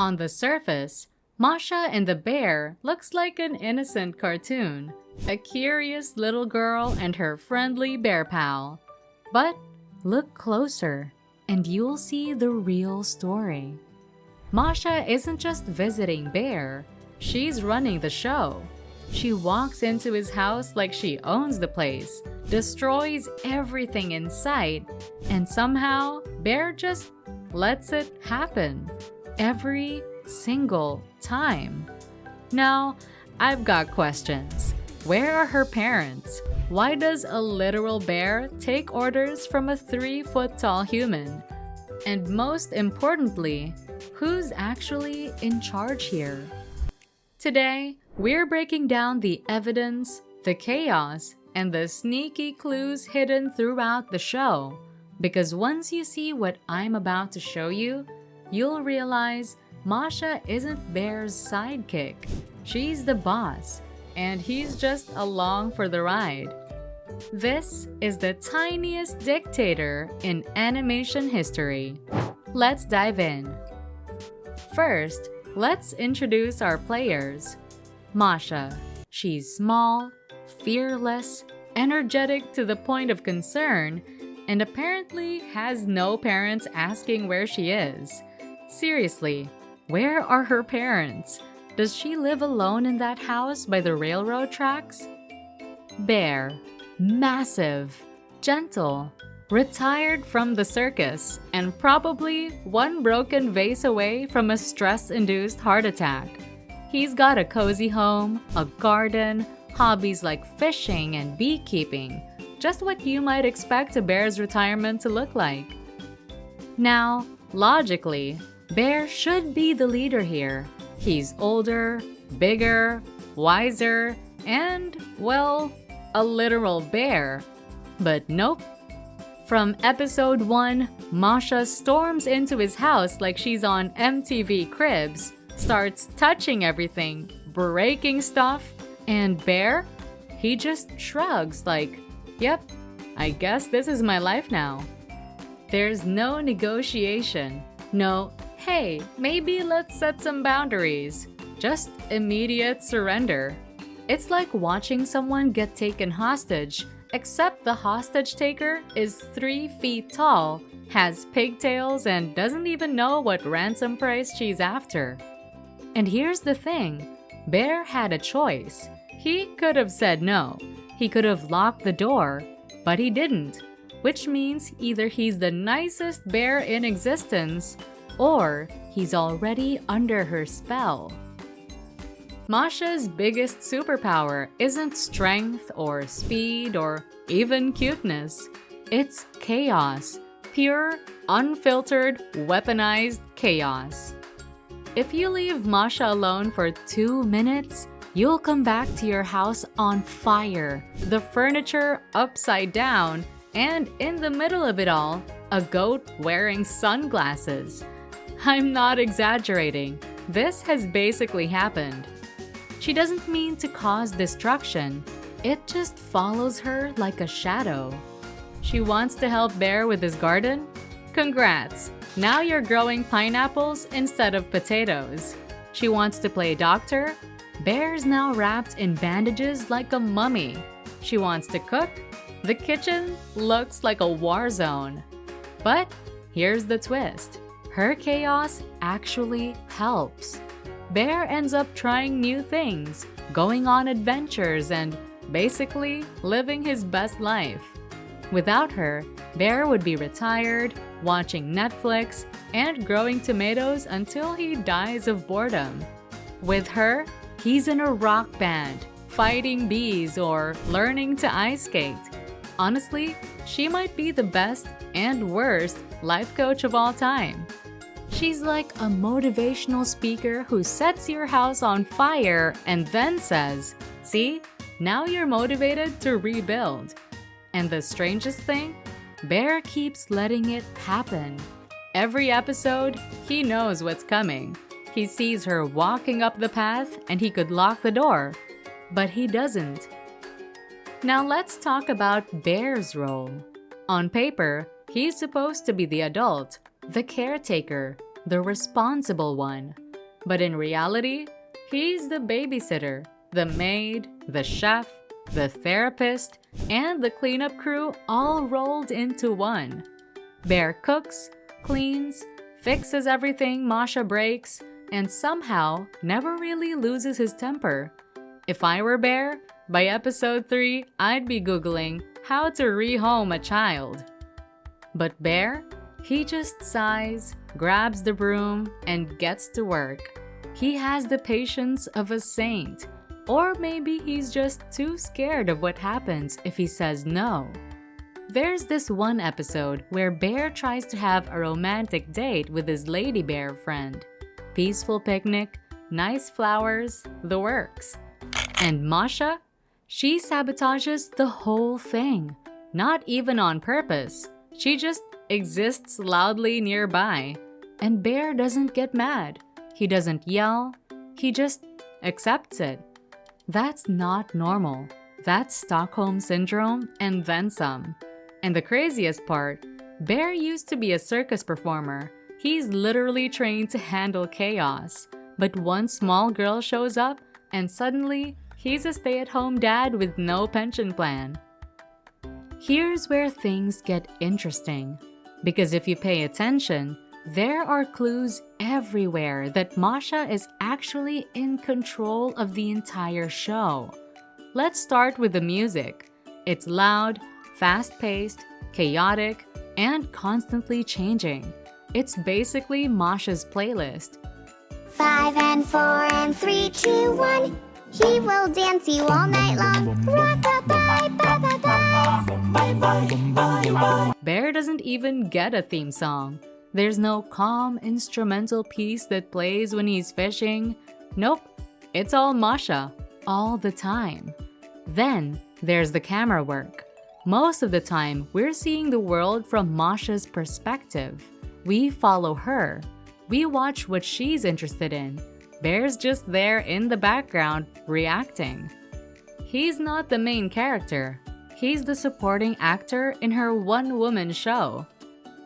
On the surface, Masha and the bear looks like an innocent cartoon, a curious little girl and her friendly bear pal. But look closer, and you'll see the real story. Masha isn't just visiting Bear, she's running the show. She walks into his house like she owns the place, destroys everything in sight, and somehow Bear just lets it happen. Every single time. Now, I've got questions. Where are her parents? Why does a literal bear take orders from a 3-foot-tall human? And most importantly, who's actually in charge here? Today, we're breaking down the evidence, the chaos, and the sneaky clues hidden throughout the show. Because once you see what I'm about to show you, you'll realize Masha isn't Bear's sidekick. She's the boss, and he's just along for the ride. This is the tiniest dictator in animation history. Let's dive in. First, let's introduce our players. Masha. She's small, fearless, energetic to the point of concern, and apparently has no parents asking where she is. Seriously, where are her parents? Does she live alone in that house by the railroad tracks? Bear. Massive, gentle, retired from the circus, and probably one broken vase away from a stress-induced heart attack. He's got a cozy home, a garden, hobbies like fishing and beekeeping, just what you might expect a bear's retirement to look like. Now, logically, Bear should be the leader here. He's older, bigger, wiser, and, well, a literal bear. But nope. From episode 1, Masha storms into his house like she's on MTV Cribs, starts touching everything, breaking stuff, and Bear? He just shrugs like, yep, I guess this is my life now. There's no negotiation. No, hey, maybe let's set some boundaries. Just immediate surrender. It's like watching someone get taken hostage, except the hostage taker is 3 feet tall, has pigtails, and doesn't even know what ransom price she's after. And here's the thing, Bear had a choice. He could have said no. He could have locked the door, but he didn't, which means either he's the nicest bear in existence, or he's already under her spell. Masha's biggest superpower isn't strength or speed or even cuteness. It's chaos. Pure, unfiltered, weaponized chaos. If you leave Masha alone for 2 minutes, you'll come back to your house on fire, the furniture upside down, and in the middle of it all, a goat wearing sunglasses. I'm not exaggerating. This has basically happened. She doesn't mean to cause destruction. It just follows her like a shadow. She wants to help Bear with his garden? Congrats! Now you're growing pineapples instead of potatoes. She wants to play doctor? Bear's now wrapped in bandages like a mummy. She wants to cook? The kitchen looks like a war zone. But here's the twist. Her chaos actually helps. Bear ends up trying new things, going on adventures, and basically living his best life. Without her, Bear would be retired, watching Netflix, and growing tomatoes until he dies of boredom. With her, he's in a rock band, fighting bees, or learning to ice skate. Honestly, she might be the best and worst life coach of all time. She's like a motivational speaker who sets your house on fire and then says, "See, now you're motivated to rebuild." And the strangest thing? Bear keeps letting it happen. Every episode, he knows what's coming. He sees her walking up the path and he could lock the door, but he doesn't. Now let's talk about Bear's role. On paper, he's supposed to be the adult, the caretaker, the responsible one. But in reality, he's the babysitter, the maid, the chef, the therapist, and the cleanup crew all rolled into one. Bear cooks, cleans, fixes everything Masha breaks, and somehow never really loses his temper. If I were Bear, by episode 3, I'd be Googling how to rehome a child. But Bear, he just sighs, grabs the broom, and gets to work. He has the patience of a saint. Or maybe he's just too scared of what happens if he says no. There's this one episode where Bear tries to have a romantic date with his lady bear friend. Peaceful picnic, nice flowers, the works. And Masha? She sabotages the whole thing. Not even on purpose. She just exists loudly nearby. And Bear doesn't get mad. He doesn't yell. He just accepts it. That's not normal. That's Stockholm Syndrome and then some. And the craziest part, Bear used to be a circus performer. He's literally trained to handle chaos. But one small girl shows up and suddenly he's a stay-at-home dad with no pension plan. Here's where things get interesting. Because if you pay attention, there are clues everywhere that Masha is actually in control of the entire show. Let's start with the music. It's loud, fast-paced, chaotic, and constantly changing. It's basically Masha's playlist. 5 and 4 and 3, 2, 1. He will dance you all night long. Rock-a-bye, bye-bye-bye. Bear doesn't even get a theme song. There's no calm instrumental piece that plays when he's fishing. Nope, it's all Masha, all the time. Then there's the camera work. Most of the time, we're seeing the world from Masha's perspective. We follow her. We watch what she's interested in. Bear's just there in the background, reacting. He's not the main character. He's the supporting actor in her one-woman show.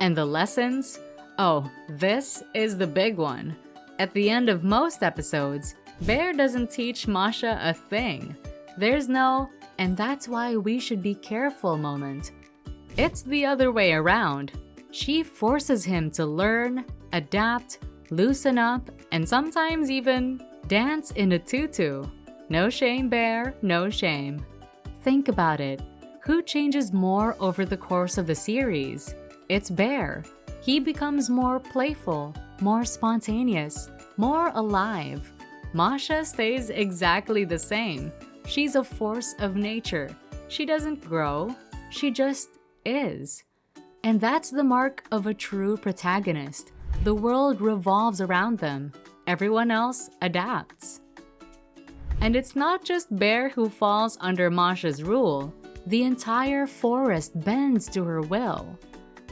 And the lessons? Oh, this is the big one. At the end of most episodes, Bear doesn't teach Masha a thing. There's no, and that's why we should be careful moment. It's the other way around. She forces him to learn, adapt, loosen up, and sometimes even dance in a tutu. No shame, Bear, no shame. Think about it. Who changes more over the course of the series? It's Bear. He becomes more playful, more spontaneous, more alive. Masha stays exactly the same. She's a force of nature. She doesn't grow, she just is. And that's the mark of a true protagonist. The world revolves around them. Everyone else adapts. And it's not just Bear who falls under Masha's rule. The entire forest bends to her will.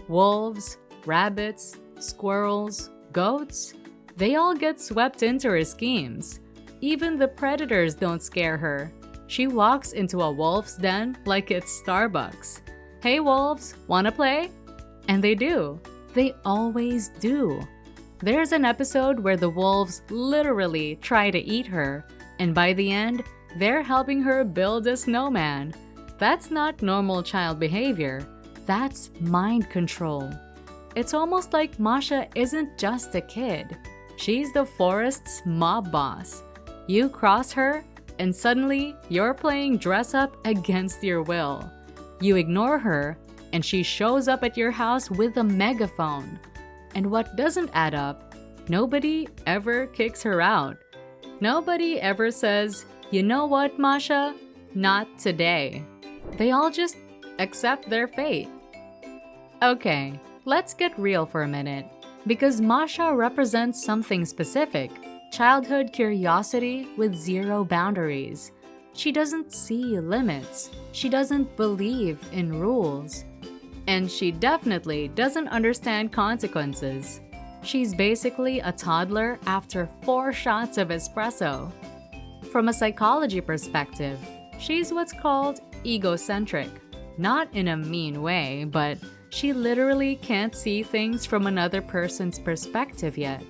Wolves, rabbits, squirrels, goats, they all get swept into her schemes. Even the predators don't scare her. She walks into a wolf's den like it's Starbucks. Hey wolves, wanna play? And they do. They always do. There's an episode where the wolves literally try to eat her, and by the end, they're helping her build a snowman. That's not normal child behavior. That's mind control. It's almost like Masha isn't just a kid. She's the forest's mob boss. You cross her, and suddenly you're playing dress up against your will. You ignore her, and she shows up at your house with a megaphone. And what doesn't add up, nobody ever kicks her out. Nobody ever says, you know what, Masha? Not today. They all just accept their fate. Okay, let's get real for a minute. Because Masha represents something specific, childhood curiosity with zero boundaries. She doesn't see limits. She doesn't believe in rules. And she definitely doesn't understand consequences. She's basically a toddler after 4 shots of espresso. From a psychology perspective, she's what's called egocentric. Not in a mean way, but she literally can't see things from another person's perspective yet.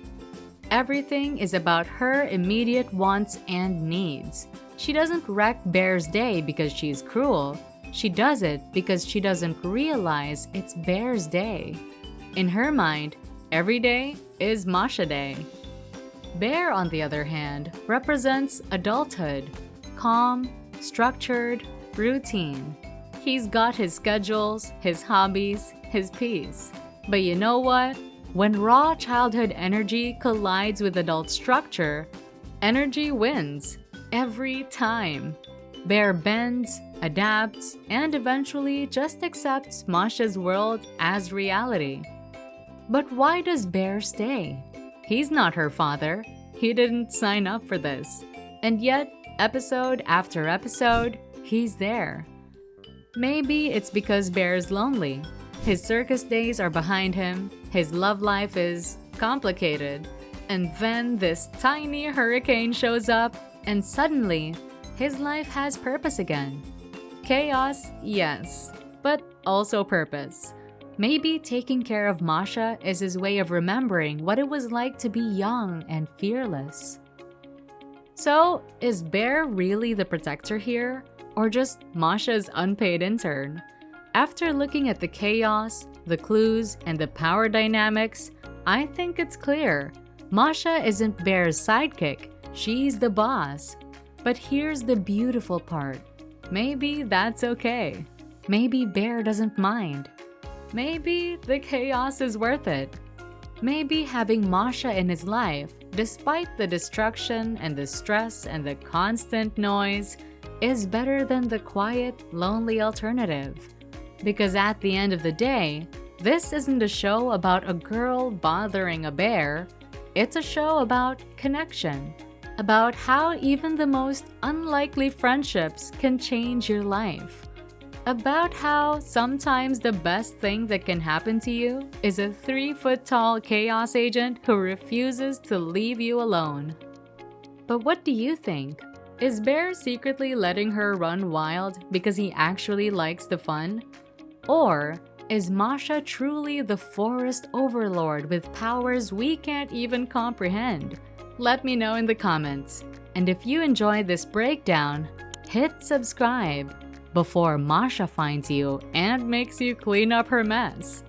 Everything is about her immediate wants and needs. She doesn't wreck Bear's day because she's cruel. She does it because she doesn't realize it's Bear's day. In her mind, every day is Masha Day. Bear, on the other hand, represents adulthood, calm, structured, routine. He's got his schedules, his hobbies, his peace. But you know what? When raw childhood energy collides with adult structure, energy wins every time. Bear bends, adapts, and eventually just accepts Masha's world as reality. But why does Bear stay? He's not her father. He didn't sign up for this. And yet, episode after episode, he's there. Maybe it's because Bear's lonely. His circus days are behind him, his love life is complicated, and then this tiny hurricane shows up, and suddenly, his life has purpose again. Chaos, yes, but also purpose. Maybe taking care of Masha is his way of remembering what it was like to be young and fearless. So, is Bear really the protector here, or just Masha's unpaid intern? After looking at the chaos, the clues, and the power dynamics, I think it's clear. Masha isn't Bear's sidekick, she's the boss. But here's the beautiful part. Maybe that's okay. Maybe Bear doesn't mind. Maybe the chaos is worth it. Maybe having Masha in his life, despite the destruction and the stress and the constant noise, is better than the quiet, lonely alternative. Because at the end of the day, this isn't a show about a girl bothering a bear. It's a show about connection, about how even the most unlikely friendships can change your life, about how sometimes the best thing that can happen to you is a 3-foot-tall chaos agent who refuses to leave you alone. But what do you think? Is Bear secretly letting her run wild because he actually likes the fun? Or is Masha truly the forest overlord with powers we can't even comprehend? Let me know in the comments. And if you enjoyed this breakdown, hit subscribe before Masha finds you and makes you clean up her mess.